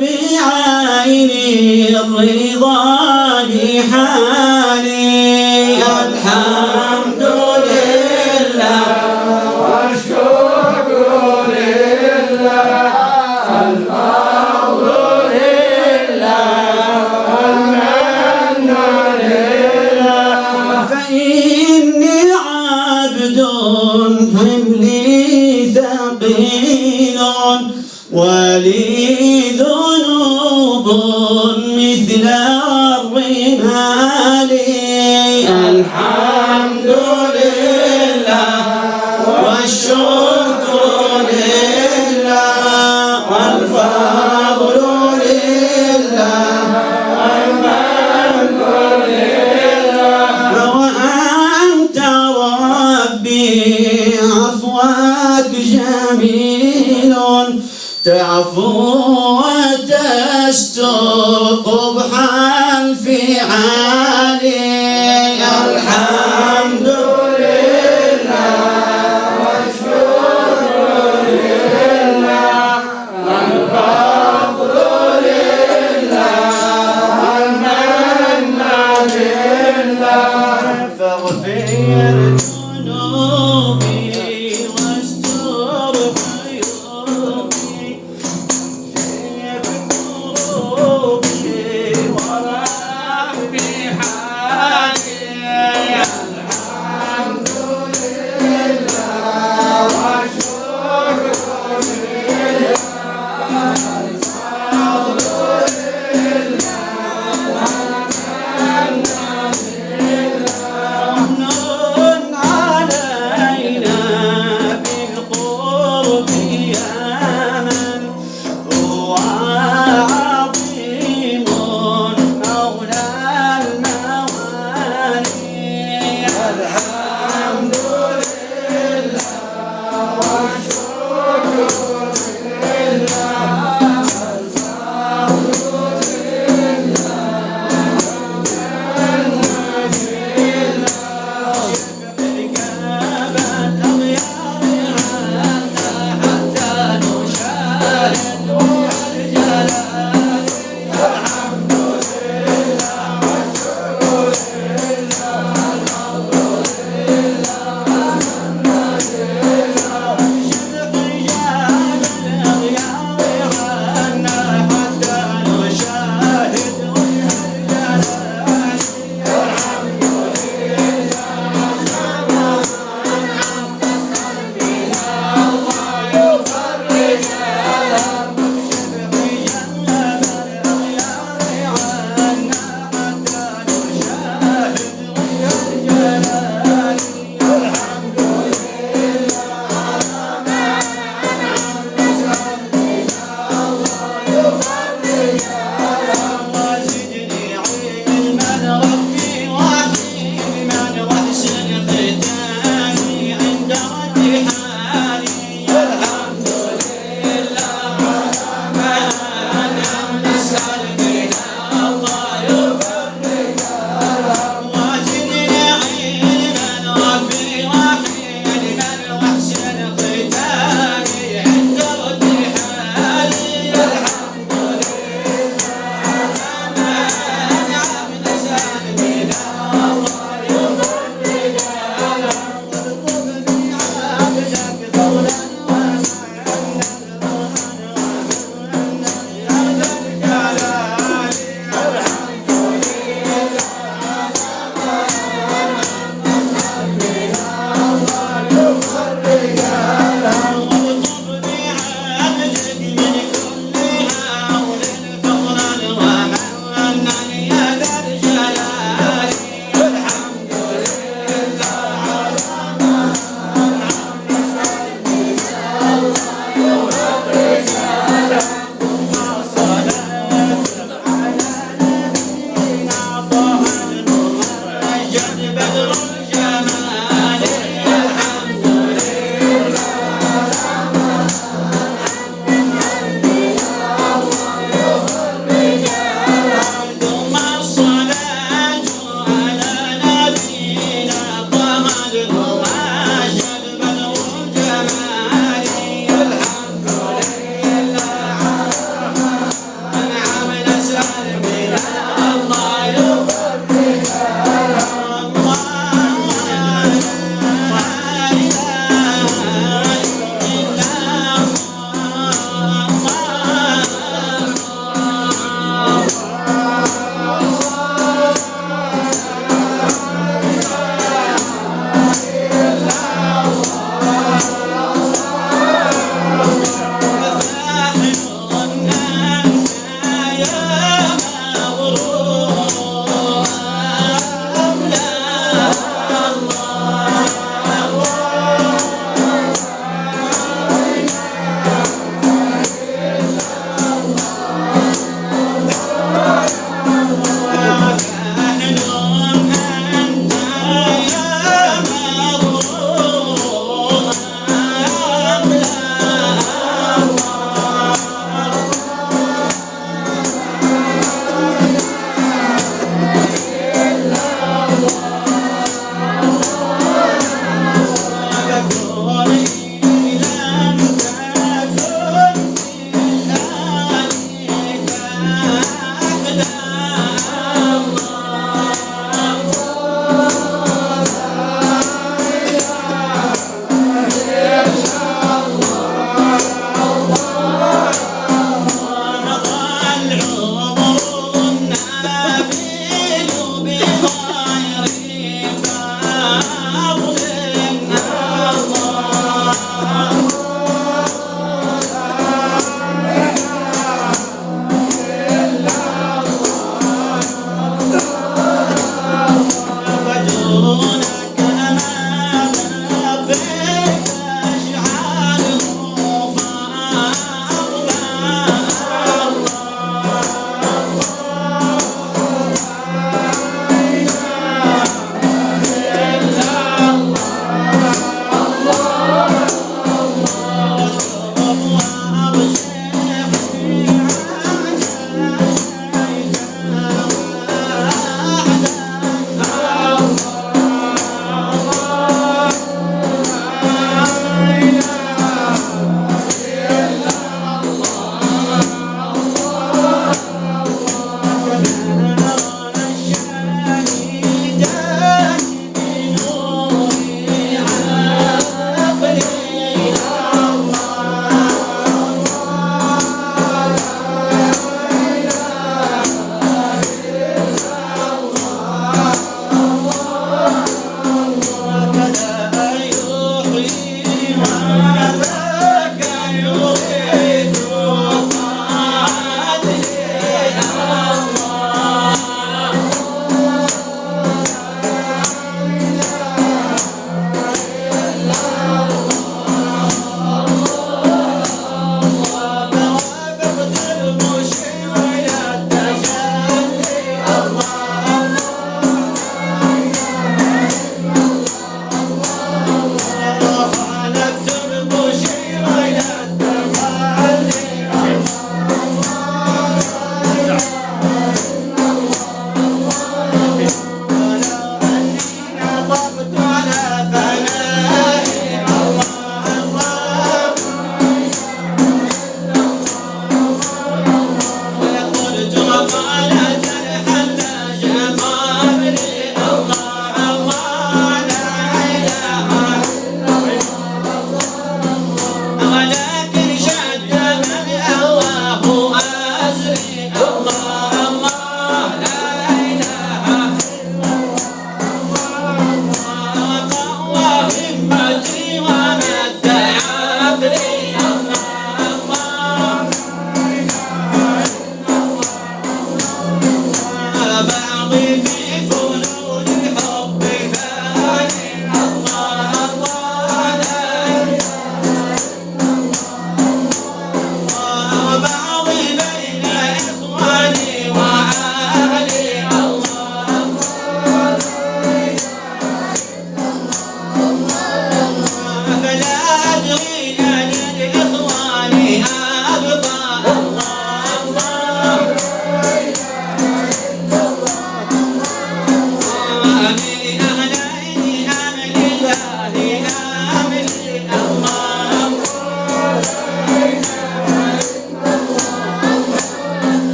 بعيني الرضا لحالي. الحمد لله والشكر لله الفضل لله والمن لله. فإني عبد حملي ثقيل ولي ذنوب مثل الرمال. الحمد لله والشكر لله والفضل لله والمن لله. وأنت ربي عفوك جميل تعفو وتستر قبح الفعال. الحمد لله والشكر لله والفضل لله والمن لله. فاغفر ذنوبي واستر عيوبي وربي حالي. الحمد لله والشكر لله والفضل لله. ومن علينا بالقرب يا من هو عظيم مولى الموالي. الحمد لله والشكر لله والفضل لله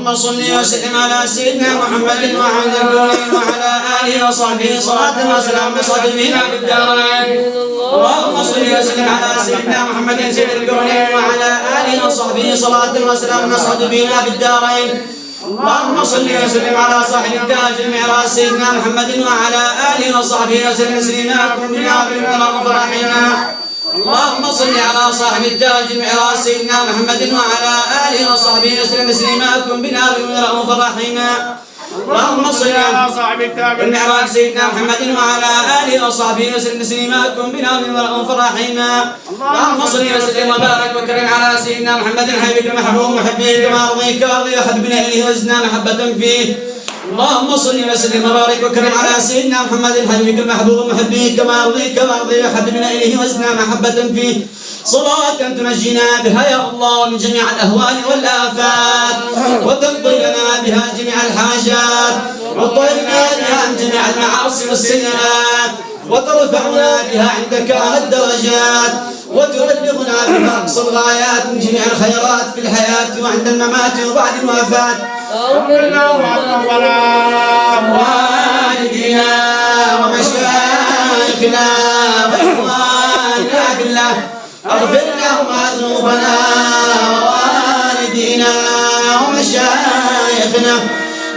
اللهم صل وسلم على سيدنا محمد وعلى آله وصحبه صلاة وسلام بصدقنا في الدارين. اللهم صل وسلم على سيدنا محمد سيد الكونين وعلى آله وصحبه صلاة وسلام بصدقنا في الدارين. اللهم صل وسلم على صاحب التاج المعراج سيدنا محمد وعلى آله وصحبه وسلم تسليما كن بنا بالمنى فرحنا. اللهم صل على صاحب التاج المعراج سيدنا محمد وعلى آله وصحبه وسلم تسليما كن بنا بالمنى فرحنا. اللهم صل على صاحب التاج المعراج سيدنا محمد وعلى آله وصحبه وسلم تسليما كن بنا بالمنى فرحنا. اللهم صل وسلم وبارك وكرم على سيدنا محمد حبيبك المحبوب محبيك كما رضيك وارضي وحببنا إليه وزدنا محبة فيه. اللهم صل وسلم وبارك وكرم على سيدنا محمد حبيبك المحبوب محبيك كما رضيك وارضي وحببنا إليه وزدنا محبة فيه. صلاة تنجينا بها يا الله من جميع الأهوال والآفات وتقضي لنا بها جميع الحاجات وتطهرنا بها من جميع المعاصي والسيئات وترفعنا بها عندك على الدرجات وتبلغنا بها أقصى الغايات من جميع الخيرات في الحياة وعند الممات وبعد الوفاة. اغفر لنا والدينا ومشايخنا وإخواننا بالله. اغفر لهم ذنوبنا ووالدينا ومشايخنا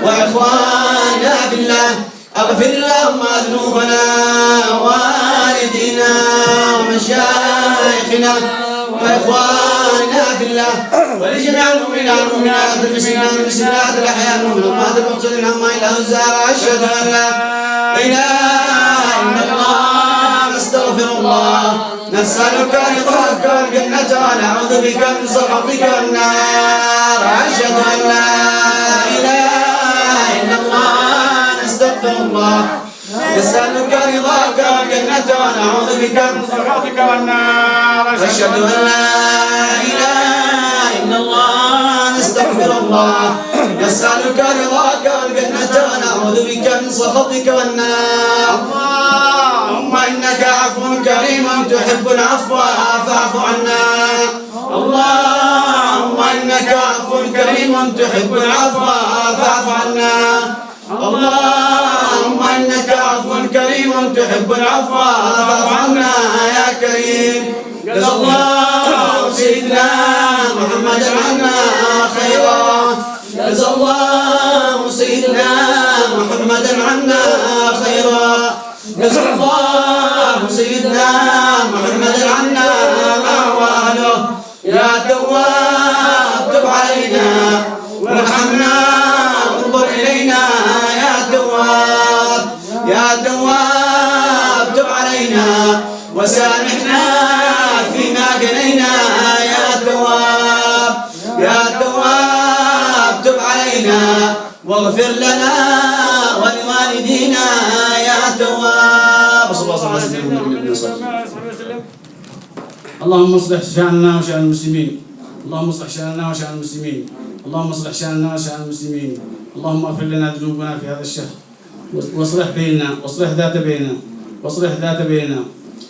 وإخواننا بالله. اغفر لهم ذنوبنا ووالدينا ومشايخنا وإخواننا بالله ولجميع المؤمنين والمؤمنات المسلمين والمسلمات الأحياء والأموات المقتولين عما إله الزهر. أشهد أن لا إله إلا الله نستغفر الله نسألك رضاك والجنة ونعوذ بك من سخطك والنار. أشهد أن لا إله إلا الله نستغفر الله نسألك رضاك والجنة ونعوذ بك من سخطك والنار. أشهد أن لا إله إلا الله نستغفر الله نسألك رضاك والجنة ونعوذ بك من سخطك والنار. اللهم إنك عفو كريم تحب العفو فاعف عنا. اللهم إنك عفو كريم تحب العفو فاعف عنا. اللهم إنك عفو كريم تحب العفو فاعف عنا يا كريم. جزا الله سيدنا محمدا عنا خيرا. جزا الله سيدنا محمدا عنا خيرا. جزا الله سيدنا محمدا عنا ما هو أهله. يا تواب تب علينا وارحمنا وانظر إلينا يا تواب. يا تواب تب علينا وسامحنا فيما جنينا يا تواب. يا تواب تب علينا واغفر لنا ولوالدينا يا تواب. صلى الله عليه وسلم. اللهم اصلح شأننا وشأن المسلمين. اللهم اصلح شأننا وشأن المسلمين. اللهم اصلح شأننا وشأن المسلمين. اللهم اغفر لنا ذنوبنا في هذا الشهر واصلح بيننا واصلح ذات بيننا واصلح ذات بيننا.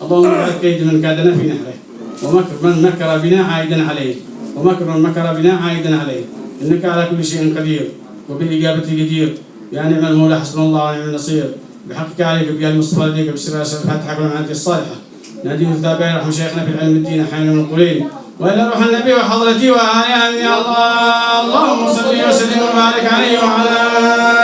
اللهم اجعل كيد من كادنا في نحره ومكر من مكر بنا عائدا عليه ومكر من مكر بنا عائدا عليه. انك على كل شيء قدير وبالإجابة جدير. يا نعم المولى حسبنا الله ونعم النصير. بحقك عليك بيا المصطفى لديك بسر الفاتحة والمعاني الصالحة. نادي التابعين رحم شيخنا في العلم الدين حين من القليل وإلى روح النبي وحضرتي وآله يا الله. اللهم صل وسلم وبارك عليه وعلى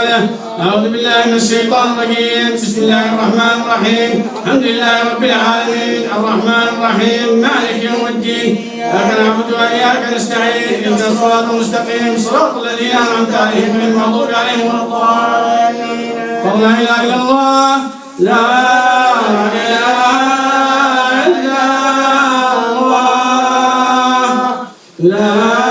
آله. أعوذ بالله من الشيطان الرجيم. بسم الله الرحمن الرحيم. الحمد لله رب العالمين الرحمن الرحيم مالك يوم الدين. إياك نعبد وإياك نستعين اهدنا الصراط المستقيم صراط الذين أنعمت عليهم غير المغضوب عليهم ولا الضالين. لا إله إلا الله لا إله إلا الله لا